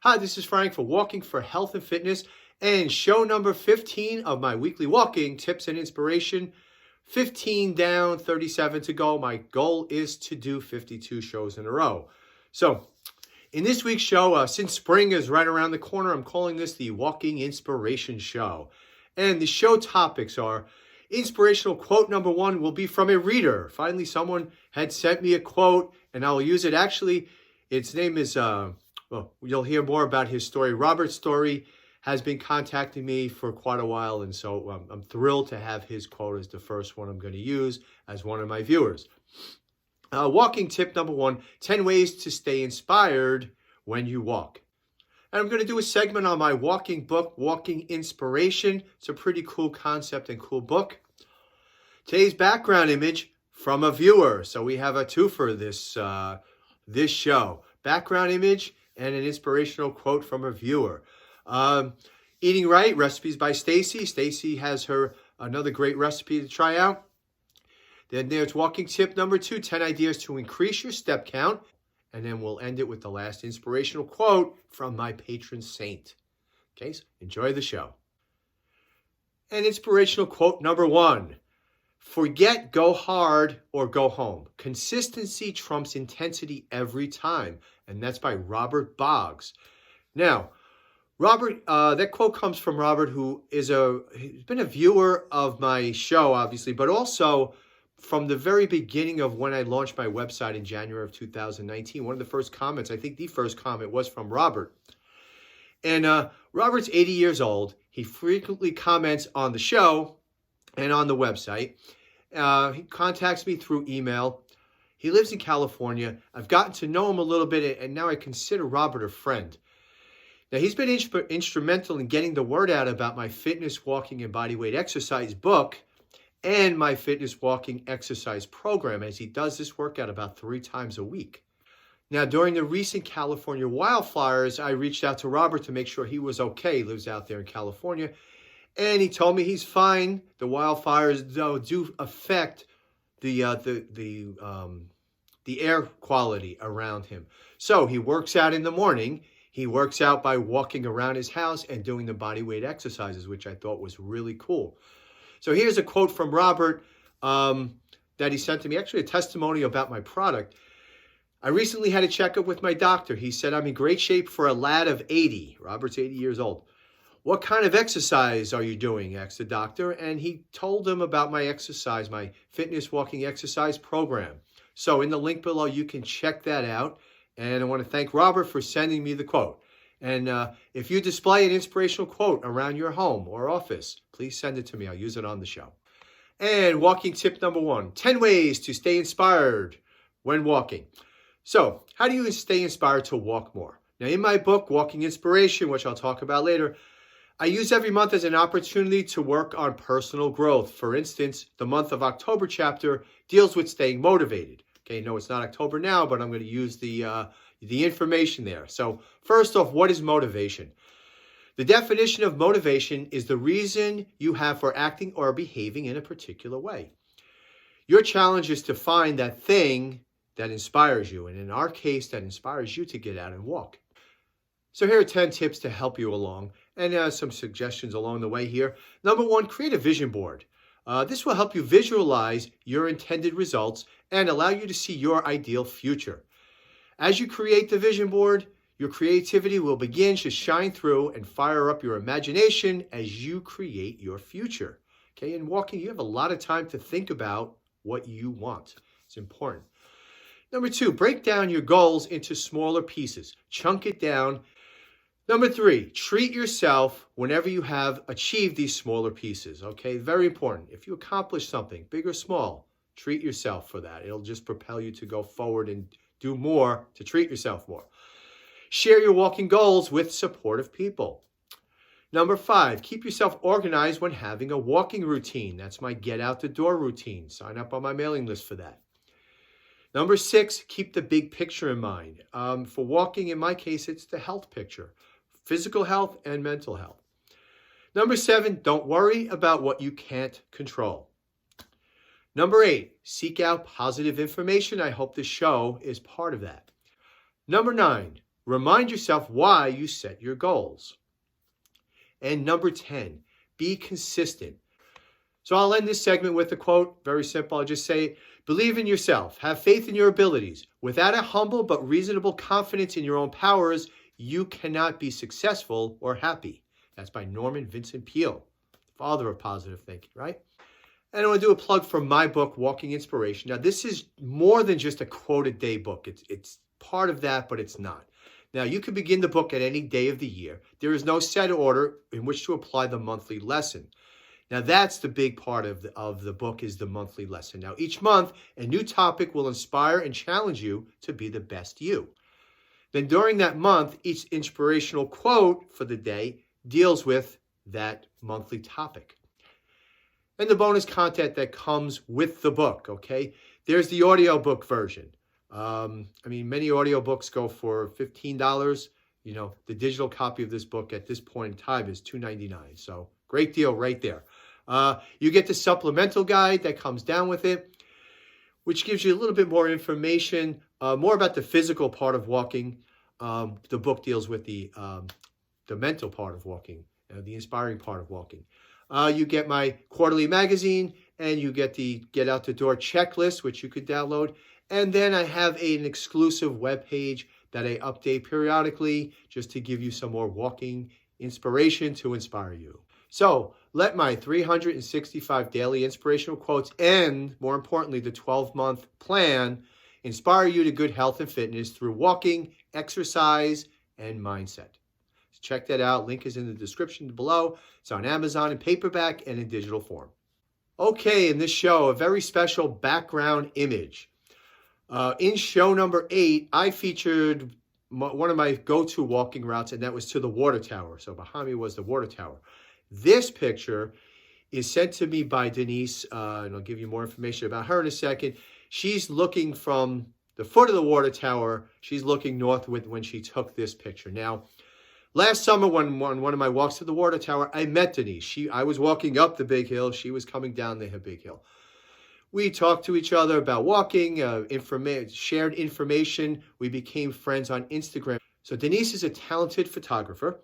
Hi, this is Frank for Walking for Health and Fitness and show number 15 of my weekly walking tips and inspiration. 15 down, 37 to go. My goal is to do 52 shows in a row. So in this week's show, since spring is right around the corner, I'm calling this the Walking Inspiration Show. And the show topics are inspirational quote number 1 will be from a reader. Finally, someone had sent me a quote and I'll use it. Actually, its name is... well, you'll hear more about his story. Robert Story has been contacting me for quite a while, and so I'm thrilled to have his quote as the first one I'm going to use as one of my viewers. Walking tip number 1, 10 ways to stay inspired when you walk. And I'm going to do a segment on my walking book, Walking Inspiration. It's a pretty cool concept and cool book. Today's background image from a viewer. So we have a twofer this show. Background image and an inspirational quote from a viewer. Eating Right, recipes by Stacey. Stacey has another great recipe to try out. Then there's walking tip number 2, 10 ideas to increase your step count. And then we'll end it with the last inspirational quote from my patron saint. Okay, so enjoy the show. And inspirational quote number 1. Forget, go hard, or go home. Consistency trumps intensity every time. And that's by Robert Boggs. Now, Robert, that quote comes from Robert, who he's been a viewer of my show, obviously, but also from the very beginning of when I launched my website in January of 2019. One of the first comments, I think the first comment, was from Robert. And Robert's 80 years old. He frequently comments on the show and on the website. He contacts me through email. He lives in California. I've gotten to know him a little bit, and now I consider Robert a friend. Now, he's been instrumental in getting the word out about my fitness, walking, and bodyweight exercise book and my fitness, walking, exercise program, as he does this workout about 3 times a week. Now, during the recent California wildfires, I reached out to Robert to make sure he was okay. He lives out there in California. And he told me he's fine. The wildfires, though, do affect the air quality around him. So he works out in the morning. He works out by walking around his house and doing the body weight exercises, which I thought was really cool. So here's a quote from Robert that he sent to me, actually a testimony about my product. I recently had a checkup with my doctor. He said, I'm in great shape for a lad of 80. Robert's 80 years old. What kind of exercise are you doing? Asked the doctor. And he told him about my exercise, my fitness walking exercise program. So in the link below, you can check that out. And I want to thank Robert for sending me the quote. And if you display an inspirational quote around your home or office, please send it to me. I'll use it on the show. And walking tip number 1, 10 ways to stay inspired when walking. So how do you stay inspired to walk more? Now, in my book, Walking Inspiration, which I'll talk about later, I use every month as an opportunity to work on personal growth. For instance, the month of October chapter deals with staying motivated. Okay, no, it's not October now, but I'm going to use the information there. So first off, what is motivation? The definition of motivation is the reason you have for acting or behaving in a particular way. Your challenge is to find that thing that inspires you, and in our case, that inspires you to get out and walk. So here are 10 tips to help you along, and some suggestions along the way here. Number 1, create a vision board. This will help you visualize your intended results and allow you to see your ideal future. As you create the vision board, your creativity will begin to shine through and fire up your imagination as you create your future. Okay, in walking, you have a lot of time to think about what you want. It's important. Number 2, break down your goals into smaller pieces. Chunk it down. Number 3, treat yourself whenever you have achieved these smaller pieces, okay? Very important. If you accomplish something, big or small, treat yourself for that. It'll just propel you to go forward and do more to treat yourself more. Share your walking goals with supportive people. Number 5, keep yourself organized when having a walking routine. That's my get out the door routine. Sign up on my mailing list for that. Number 6, keep the big picture in mind. For walking, in my case, it's the health picture. Physical health and mental health. Number 7, don't worry about what you can't control. Number 8, seek out positive information. I hope this show is part of that. Number 9, Remind yourself why you set your goals. And number 10, be consistent. So I'll end this segment with a quote. Very simple. I'll just say, believe in yourself. Have faith in your abilities. Without a humble but reasonable confidence in your own powers, you cannot be successful or happy. That's by Norman Vincent Peale, father of positive thinking, right? And I want to do a plug for my book, Walking Inspiration. Now, this is more than just a quote a day book. It's part of that, but it's not. Now, you can begin the book at any day of the year. There is no set order in which to apply the monthly lesson. Now, that's the big part of the book is the monthly lesson. Now, each month, a new topic will inspire and challenge you to be the best you. Then during that month, each inspirational quote for the day deals with that monthly topic. And the bonus content that comes with the book, okay? There's the audiobook version. Many audiobooks go for $15. The digital copy of this book at this point in time is $2.99. So great deal right there. You get the supplemental guide that comes down with it, which gives you a little bit more information, more about the physical part of walking. The book deals with the mental part of walking, the inspiring part of walking. You get my quarterly magazine, and you get the Get Out the Door checklist, which you could download. And then I have an exclusive webpage that I update periodically just to give you some more walking inspiration to inspire you. So let my 365 daily inspirational quotes and, more importantly, the 12-month plan inspire you to good health and fitness through walking, exercise, and mindset. Check that out. Link is in the description below. It's on Amazon in paperback and in digital form. Okay, in this show, a very special background image. In show number 8, I featured one of my go-to walking routes, and that was to the water tower. So behind me was the water tower. This picture is sent to me by Denise, and I'll give you more information about her in a second. She's looking from the foot of the water tower. She's looking north when she took this picture. Now, last summer, when one of my walks to the water tower, I met Denise. I was walking up the big hill. She was coming down the big hill. We talked to each other about walking, shared information. We became friends on Instagram. So Denise is a talented photographer.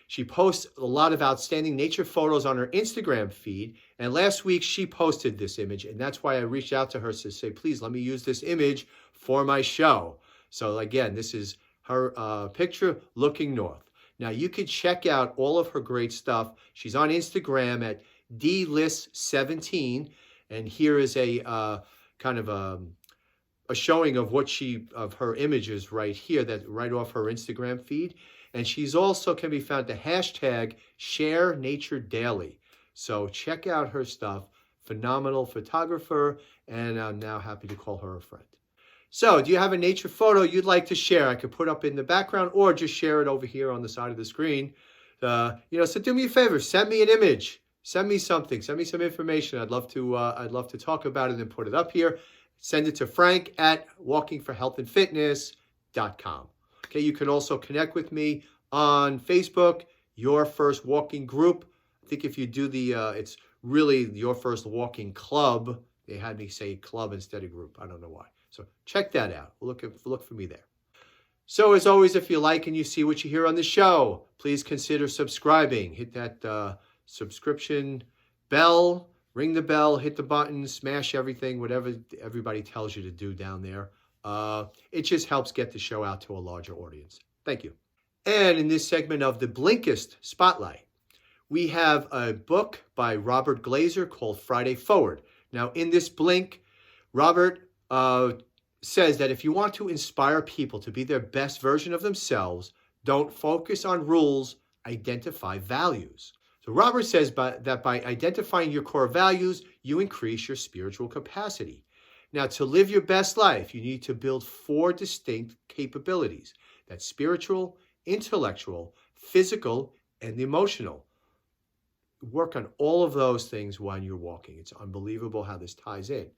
She posts a lot of outstanding nature photos on her Instagram feed. And last week, she posted this image. And that's why I reached out to her to say, please, let me use this image for my show. So again, this is her picture looking north. Now, you can check out all of her great stuff. She's on Instagram at dlist17. And here is a kind of a showing of of her images right here, that right off her Instagram feed. And she's also can be found at the hashtag #ShareNatureDaily. So check out her stuff. Phenomenal photographer, and I'm now happy to call her a friend. So do you have a nature photo you'd like to share? I could put up in the background or just share it over here on the side of the screen. So do me a favor, send me an image. Send me something. Send me some information. I'd love to talk about it and put it up here. Send it to frank@walkingforhealthandfitness.com. Okay, you can also connect with me on Facebook, Your First Walking Group. I think if you do it's really Your First Walking Club. They had me say club instead of group. I don't know why. So check that out. Look for me there. So as always, if you like and you see what you hear on the show, please consider subscribing. Hit that subscription bell, ring the bell, hit the button, smash everything, whatever everybody tells you to do down there. It just helps get the show out to a larger audience. Thank you. And in this segment of the Blinkist Spotlight, we have a book by Robert Glazer called Friday Forward. Now, in this blink, Robert says that if you want to inspire people to be their best version of themselves, don't focus on rules, identify values. So Robert says that by identifying your core values, you increase your spiritual capacity. Now, to live your best life, you need to build 4 distinct capabilities. That's spiritual, intellectual, physical, and emotional. Work on all of those things when you're walking. It's unbelievable how this ties in.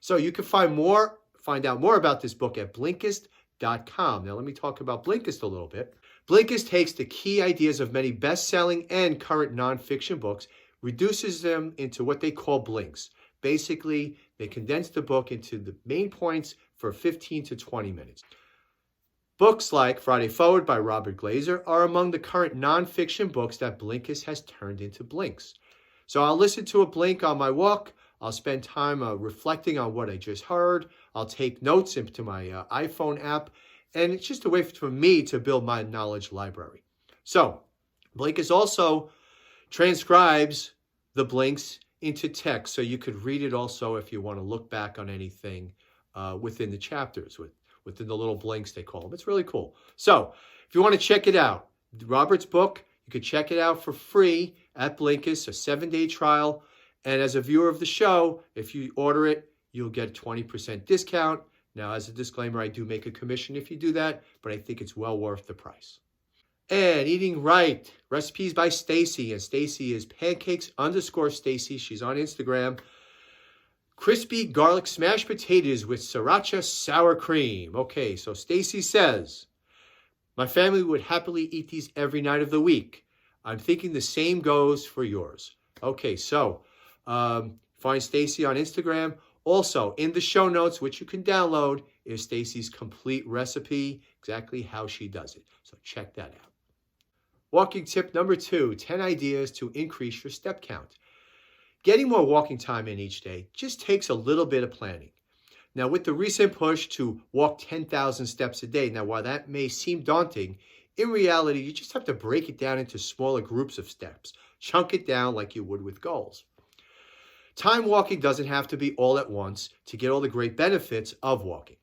So you can find out more about this book at Blinkist.com. Now, let me talk about Blinkist a little bit. Blinkist takes the key ideas of many best-selling and current nonfiction books, reduces them into what they call blinks. Basically, they condense the book into the main points for 15 to 20 minutes. Books like Friday Forward by Robert Glazer are among the current nonfiction books that Blinkist has turned into blinks. So I'll listen to a blink on my walk. I'll spend time reflecting on what I just heard. I'll take notes into my iPhone app. And it's just a way for me to build my knowledge library. So Blinkist also transcribes the blinks into text, so you could read it also if you want to look back on anything within the chapters, within the little blinks they call them. It's really cool. So if you want to check it out, Robert's book, you could check it out for free at Blinkist, a 7-day trial. And as a viewer of the show, if you order it, you'll get a 20% discount. Now, as a disclaimer, I do make a commission if you do that, but I think it's well worth the price. And Eating Right, recipes by Stacey. And Stacey is pancakes_Stacey. She's on Instagram. Crispy garlic smashed potatoes with sriracha sour cream. Okay, so Stacey says, my family would happily eat these every night of the week. I'm thinking the same goes for yours. Okay, so find Stacey on Instagram. Also, in the show notes, which you can download, is Stacey's complete recipe, exactly how she does it. So check that out. Walking tip number 2, 10 ideas to increase your step count. Getting more walking time in each day just takes a little bit of planning. Now, with the recent push to walk 10,000 steps a day, now while that may seem daunting, in reality, you just have to break it down into smaller groups of steps. Chunk it down like you would with goals. Time walking doesn't have to be all at once to get all the great benefits of walking.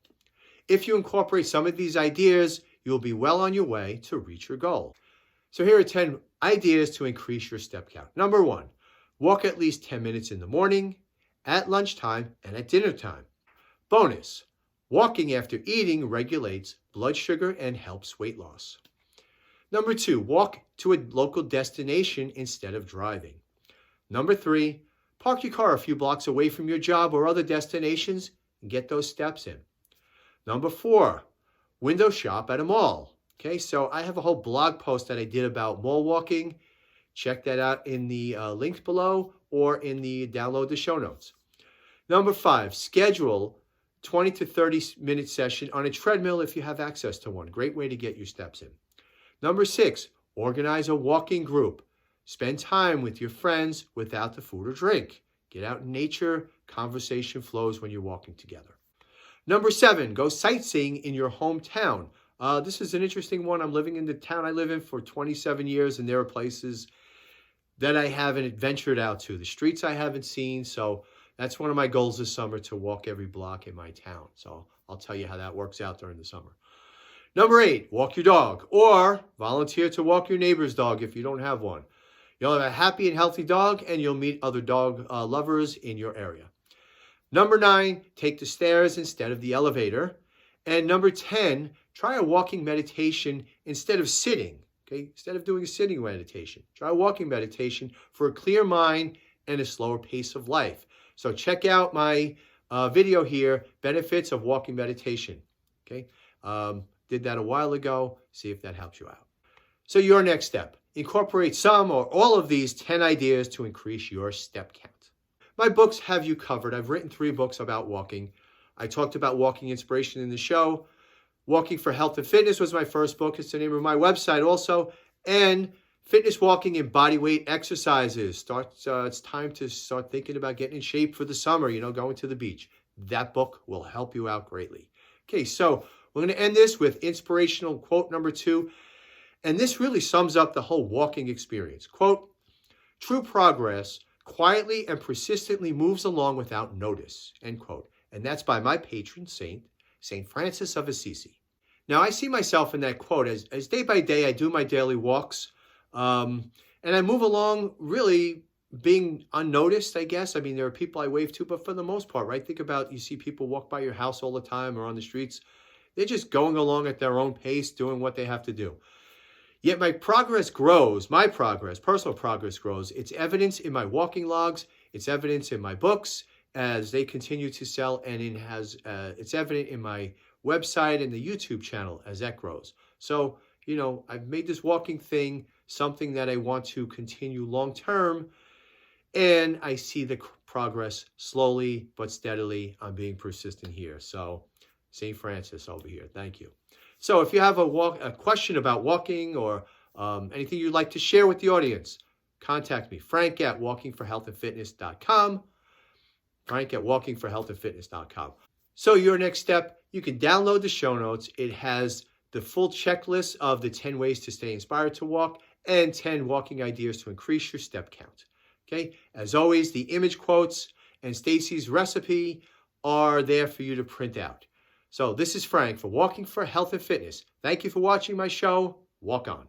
If you incorporate some of these ideas, you'll be well on your way to reach your goal. So here are 10 ideas to increase your step count. Number 1, walk at least 10 minutes in the morning, at lunchtime, and at dinner time. Bonus, walking after eating regulates blood sugar and helps weight loss. Number 2, walk to a local destination instead of driving. Number 3, park your car a few blocks away from your job or other destinations and get those steps in. Number 4, window shop at a mall. Okay, so I have a whole blog post that I did about mall walking. Check that out in the links below or in the download the show notes. Number 5, schedule 20 to 30 minute session on a treadmill if you have access to one. Great way to get your steps in. Number 6, organize a walking group. Spend time with your friends without the food or drink. Get out in nature. Conversation flows when you're walking together. Number 7, go sightseeing in your hometown. This is an interesting one. I'm living in the town I live in for 27 years, and there are places that I haven't ventured out to. The streets I haven't seen, so that's one of my goals this summer, to walk every block in my town. So I'll tell you how that works out during the summer. Number 8, walk your dog, or volunteer to walk your neighbor's dog if you don't have one. You'll have a happy and healthy dog, and you'll meet other dog lovers in your area. Number 9, take the stairs instead of the elevator. And number 10, try a walking meditation instead of sitting. Okay, instead of doing a sitting meditation, try a walking meditation for a clear mind and a slower pace of life. So check out my video here, benefits of walking meditation. Okay, did that a while ago. See if that helps you out. So your next step, incorporate some or all of these 10 ideas to increase your step count. My books have you covered. I've written 3 books about walking. I talked about walking inspiration in the show. Walking for Health and Fitness was my first book. It's the name of my website also. And Fitness Walking and Bodyweight Exercises. It's time to start thinking about getting in shape for the summer, going to the beach. That book will help you out greatly. Okay, so we're going to end this with inspirational quote number 2. And this really sums up the whole walking experience. Quote, true progress quietly and persistently moves along without notice, end quote. And that's by my patron saint, St. Francis of Assisi. Now, I see myself in that quote as day by day I do my daily walks, and I move along really being unnoticed, I guess. I mean, there are people I wave to, but for the most part, right? Think about, you see people walk by your house all the time or on the streets. They're just going along at their own pace, doing what they have to do. Yet my progress grows, personal progress grows. It's evidence in my walking logs. It's evidence in my books as they continue to sell, and it's evident in my website and the YouTube channel as that grows. So, I've made this walking thing something that I want to continue long term, and I see the progress slowly but steadily. I'm being persistent here. So, St. Francis over here, thank you. So if you have a question about walking or anything you'd like to share with the audience, contact me, Frank at walkingforhealthandfitness.com. Frank at walkingforhealthandfitness.com. So your next step, you can download the show notes. It has the full checklist of the 10 ways to stay inspired to walk and 10 walking ideas to increase your step count. Okay. As always, the image quotes and Stacey's recipe are there for you to print out. So this is Frank for Walking for Health and Fitness. Thank you for watching my show. Walk on.